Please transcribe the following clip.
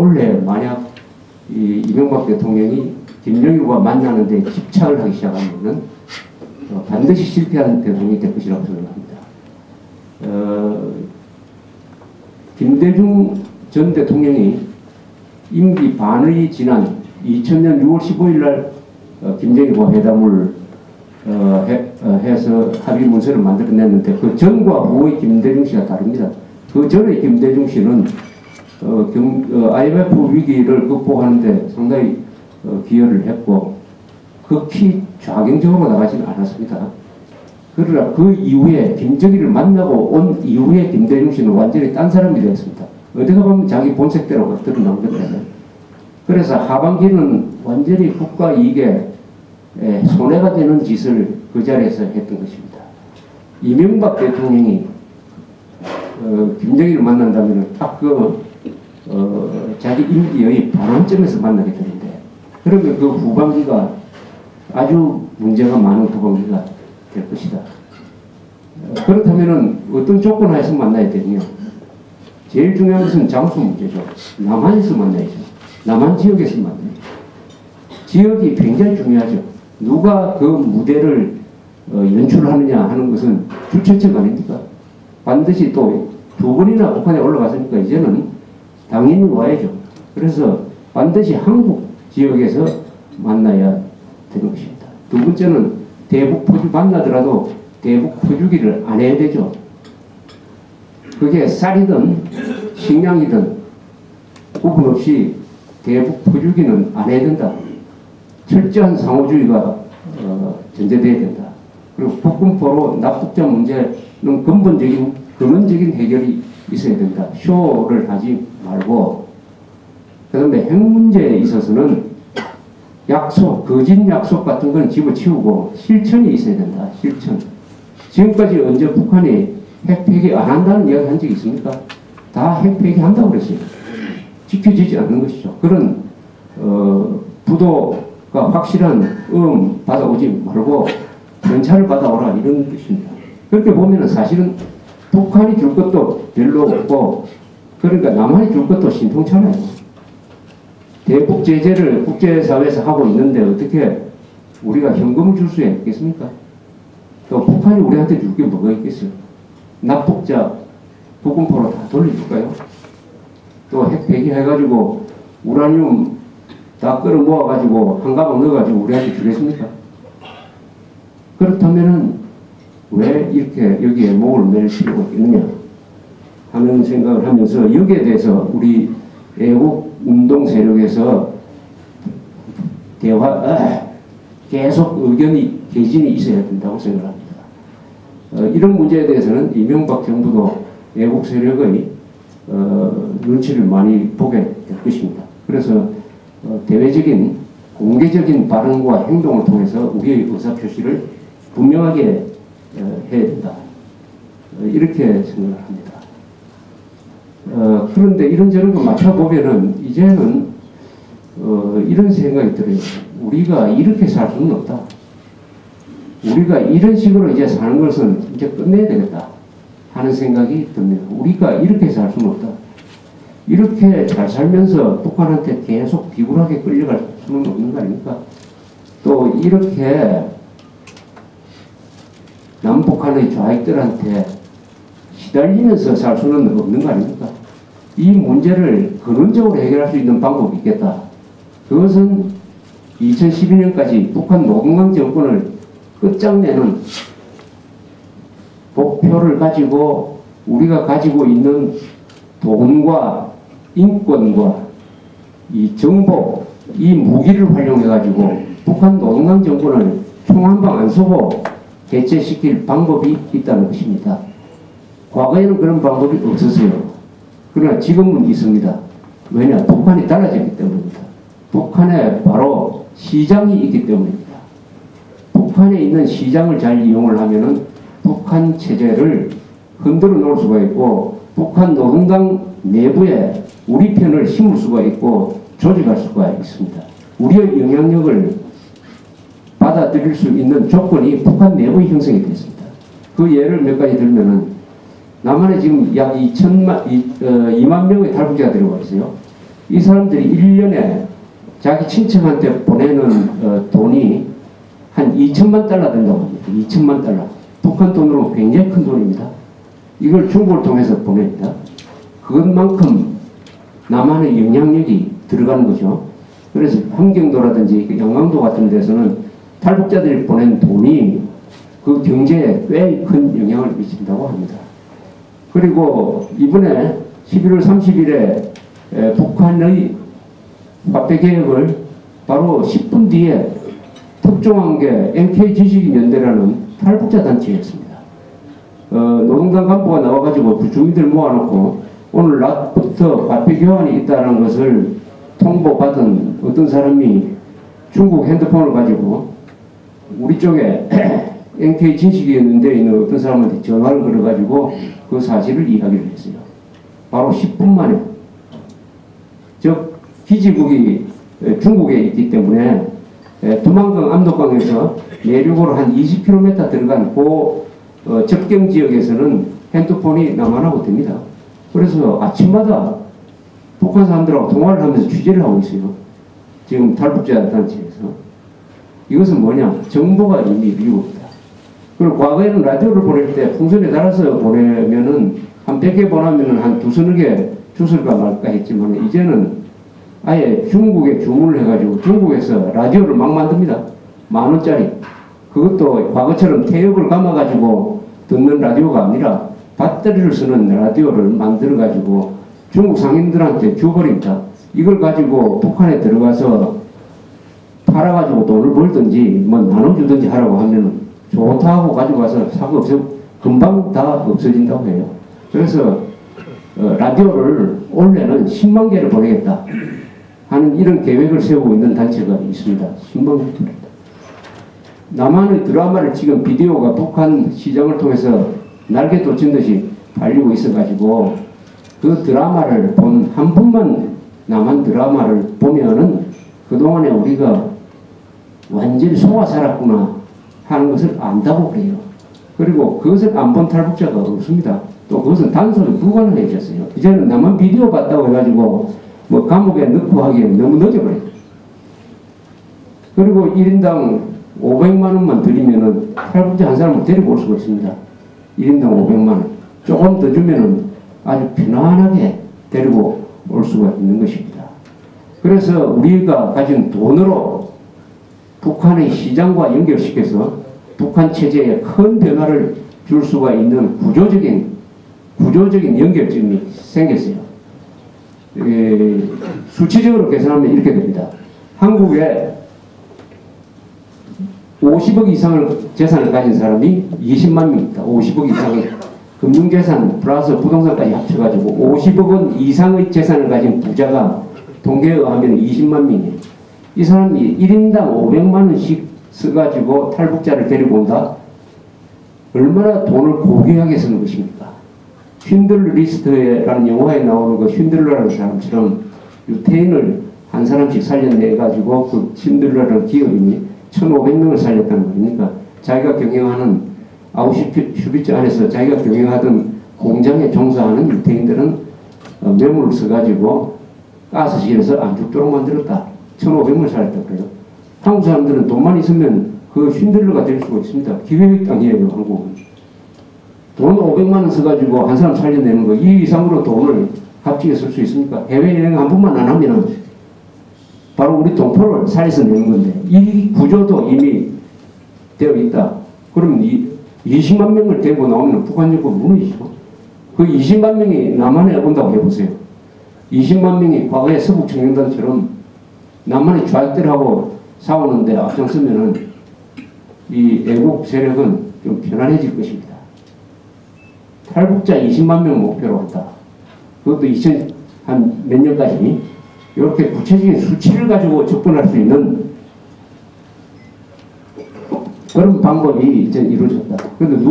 올해 만약 이명박 대통령이 김정일과 만나는데 집착을 하기 시작하면은 반드시 실패하는 대통령이 될 것이라고 생각합니다. 김대중 전 대통령이 임기 반이 지난 2000년 6월 15일 날 김정일과 회담을 해서 합의 문서를 만들어냈는데 그 전과 후의 김대중 씨가 다릅니다. 그 전에 김대중 씨는 IMF 위기를 극복하는데 상당히 기여를 했고 극히 좌경적으로 나가지는 않았습니다. 그러나 그 이후에 김정일을 만나고 온 이후에 김대중 씨는 완전히 딴 사람이 되었습니다. 어디가 보면 자기 본색대로 드러난 건데 그래서 하반기는 완전히 국가 이익에 손해가 되는 짓을 그 자리에서 했던 것입니다. 이명박 대통령이 김정일을 만난다면 딱 자기 임기의 반환점에서 만나게 되는데 그러면 그 후반기가 아주 문제가 많은 후반기가 될 것이다. 그렇다면 어떤 조건 하에서 만나야 되냐? 제일 중요한 것은 장소 문제죠. 남한에서 만나야죠. 남한 지역에서 만나야죠. 지역이 굉장히 중요하죠. 누가 그 무대를 연출하느냐 하는 것은 주최측 아닙니까? 반드시 또 2번이나 북한에 올라갔으니까 이제는 당연히 와야죠. 그래서 반드시 한국 지역에서 만나야 되는 것입니다. 두 번째는 대북 포주 만나더라도 대북 포주기를 안 해야 되죠. 그게 쌀이든 식량이든 구분 없이 대북 포주기는 안 해야 된다. 철저한 상호주의가 전제돼야 된다. 그리고 북군포로 납북자 문제는 근원적인 해결이 있어야 된다. 쇼를 하지 말고 그 다음에 핵 문제에 있어서는 약속, 거짓 약속 같은 건 집어치우고 실천이 있어야 된다. 실천. 지금까지 언제 북한이 핵 폐기 안 한다는 이야기 한 적이 있습니까? 다 핵 폐기 한다고 그랬어요. 지켜지지 않는 것이죠. 그런 부도가 확실한 받아오지 말고 전차를 받아오라 이런 뜻입니다. 그렇게 보면은 사실은 북한이 줄 것도 별로 없고 그러니까 남한이 줄 것도 신통찮아요. 대북 제재를 국제사회에서 하고 있는데 어떻게 우리가 현금을 줄 수 있겠습니까? 또 북한이 우리한테 줄 게 뭐가 있겠어요? 납북자 북군포로 다 돌려줄까요? 또 핵 폐기해가지고 우라늄 다 끌어 모아가지고 한 가방 넣어가지고 우리한테 주겠습니까? 그렇다면은 왜 이렇게 여기에 목을 맬 필요가 있느냐 하는 생각을 하면서 여기에 대해서 우리 애국 운동 세력에서 계속 의견이 개진이 있어야 된다고 생각합니다. 이런 문제에 대해서는 이명박 정부도 애국 세력의 눈치를 많이 보게 될 것입니다. 그래서 대외적인 공개적인 발언과 행동을 통해서 우리의 의사표시를 분명하게 해야 된다. 이렇게 생각을 합니다. 그런데 이런저런 거 맞춰보면은 이제는 이런 생각이 들어요. 우리가 이렇게 살 수는 없다. 우리가 이런 식으로 이제 사는 것은 이제 끝내야 되겠다 하는 생각이 듭니다. 우리가 이렇게 살 수는 없다. 이렇게 잘 살면서 북한한테 계속 비굴하게 끌려갈 수는 없는 거 아닙니까? 또 이렇게 남북한의 좌익들한테 시달리면서 살 수는 없는 거 아닙니까? 이 문제를 근원적으로 해결할 수 있는 방법이 있겠다. 그것은 2012년까지 북한 노동당 정권을 끝장내는 목표를 가지고 우리가 가지고 있는 돈과 인권과 이 정보, 이 무기를 활용해가지고 북한 노동당 정권을 총 한 방 안 쏘고 개최시킬 방법이 있다는 것입니다. 과거에는 그런 방법이 없었어요. 그러나 지금은 있습니다. 왜냐? 북한이 달라졌기 때문입니다. 북한에 바로 시장이 있기 때문입니다. 북한에 있는 시장을 잘 이용을 하면은 북한 체제를 흔들어 놓을 수가 있고 북한 노동당 내부에 우리 편을 심을 수가 있고 조직할 수가 있습니다. 우리의 영향력을 받아들일 수 있는 조건이 북한 내부에 형성이 됐습니다. 그 예를 몇 가지 들면은 남한에 지금 약 2만 명의 탈북자가 들어와 있어요. 이 사람들이 1년에 자기 친척한테 보내는 돈이 한 2천만 달러 된다고 합니다. 2천만 달러. 북한 돈으로 굉장히 큰 돈입니다. 이걸 중국을 통해서 보냅니다. 그것만큼 남한의 영향력이 들어가는 거죠. 그래서 함경도라든지 양강도 같은 데서는 탈북자들이 보낸 돈이 그 경제에 꽤 큰 영향을 미친다고 합니다. 그리고 이번에 11월 30일에 북한의 화폐 개혁을 바로 10분 뒤에 특종한 게 NK지식인연대라는 탈북자 단체였습니다. 노동당 간부가 나와가지고 그 주민들 모아놓고 오늘 낮부터 화폐 교환이 있다는 것을 통보받은 어떤 사람이 중국 핸드폰을 가지고 우리 쪽에 NK진식인연대에 있는 어떤 사람한테 전화를 걸어가지고 그 사실을 이야기를 했어요. 바로 10분 만에. 즉 기지국이 중국에 있기 때문에 두만강 압록강에서 내륙으로 한 20km 들어간 그 접경 지역에서는 핸드폰이 남한하고 됩니다. 그래서 아침마다 북한 사람들하고 통화를 하면서 취재를 하고 있어요. 지금 탈북자 단체에서. 이것은 뭐냐? 정보가 이미 미국이다. 그리고 과거에는 라디오를 보낼 때 풍선에 달아서 보내면은 한 100개 보내면은 한 두서너 개 주술까 말까 했지만 이제는 아예 중국에 주문을 해가지고 중국에서 라디오를 막 만듭니다. 10,000원짜리. 그것도 과거처럼 태엽을 감아가지고 듣는 라디오가 아니라 배터리를 쓰는 라디오를 만들어가지고 중국 상인들한테 줘버립니다. 이걸 가지고 북한에 들어가서 팔아가지고 돈을 벌든지 뭐 나눠주든지 하라고 하면은 좋다 하고 가지고 와서 사고 금방 다 없어진다고 해요. 그래서 라디오를 올해는 10만 개를 보내겠다 하는 이런 계획을 세우고 있는 단체가 있습니다. 10만 개입니다. 남한의 드라마를 지금 비디오가 북한 시장을 통해서 날개 돋친 듯이 팔리고 있어가지고 그 드라마를 본 한 분만 남한 드라마를 보면은 그동안에 우리가 완전히 속아 살았구나 하는 것을 안다고 그래요. 그리고 그것을 안 본 탈북자가 없습니다. 또 그것은 단순히 불가능해졌어요. 이제는 남한 비디오 봤다고 해가지고 뭐 감옥에 넣고 하기에는 너무 늦어버려요. 그리고 1인당 500만 원만 드리면은 탈북자 한 사람을 데리고 올 수가 있습니다. 1인당 500만 원. 조금 더 주면은 아주 편안하게 데리고 올 수가 있는 것입니다. 그래서 우리가 가진 돈으로 북한의 시장과 연결시켜서 북한 체제에 큰 변화를 줄 수가 있는 구조적인 연결점이 생겼어요. 수치적으로 계산하면 이렇게 됩니다. 한국에 50억 이상을 재산을 가진 사람이 20만 명입니다. 50억 이상의 금융재산 플러스 부동산까지 합쳐가지고 50억 원 이상의 재산을 가진 부자가 통계에 의하면 20만 명이에요. 이 사람이 1인당 500만 원씩 써가지고 탈북자를 데리고 온다? 얼마나 돈을 고귀하게 쓰는 것입니까? 쉰들러 리스트라는 영화에 나오는 그 쉰들러라는 사람처럼 유태인을 한 사람씩 살려내가지고 그 쉰들러라는 기업이 1,500명을 살렸다는 겁니까? 자기가 경영하는 아우슈비츠 안에서 자기가 경영하던 공장에 종사하는 유태인들은 매물을 써가지고 가스실에서 안 죽도록 만들었다. 1,500명을 살렸다고 그래요. 한국 사람들은 돈만 있으면 그 쉰들러가 될 수가 있습니다. 기회의 땅이에요, 한국은. 돈 500만 원 써가지고 한 사람 살려내는 거, 이 이상으로 돈을 값지게 쓸 수 있습니까? 해외여행 한 번만 안 하면은 바로 우리 동포를 살려서 내는 건데, 이 구조도 이미 되어 있다. 그러면 20만 명을 데리고 나오면 북한 정권 무너지죠. 그 20만 명이 남한에 온다고 해보세요. 20만 명이 과거의 서북청년단처럼 남한의 좌익들하고 싸우는데 앞장서면은 이 애국 세력은 좀 편안해질 것입니다. 탈북자 20만 명 목표로 한다. 그것도 2000 한 몇 년까지 이렇게 구체적인 수치를 가지고 접근할 수 있는 그런 방법이 이제 이루어졌다. 그런데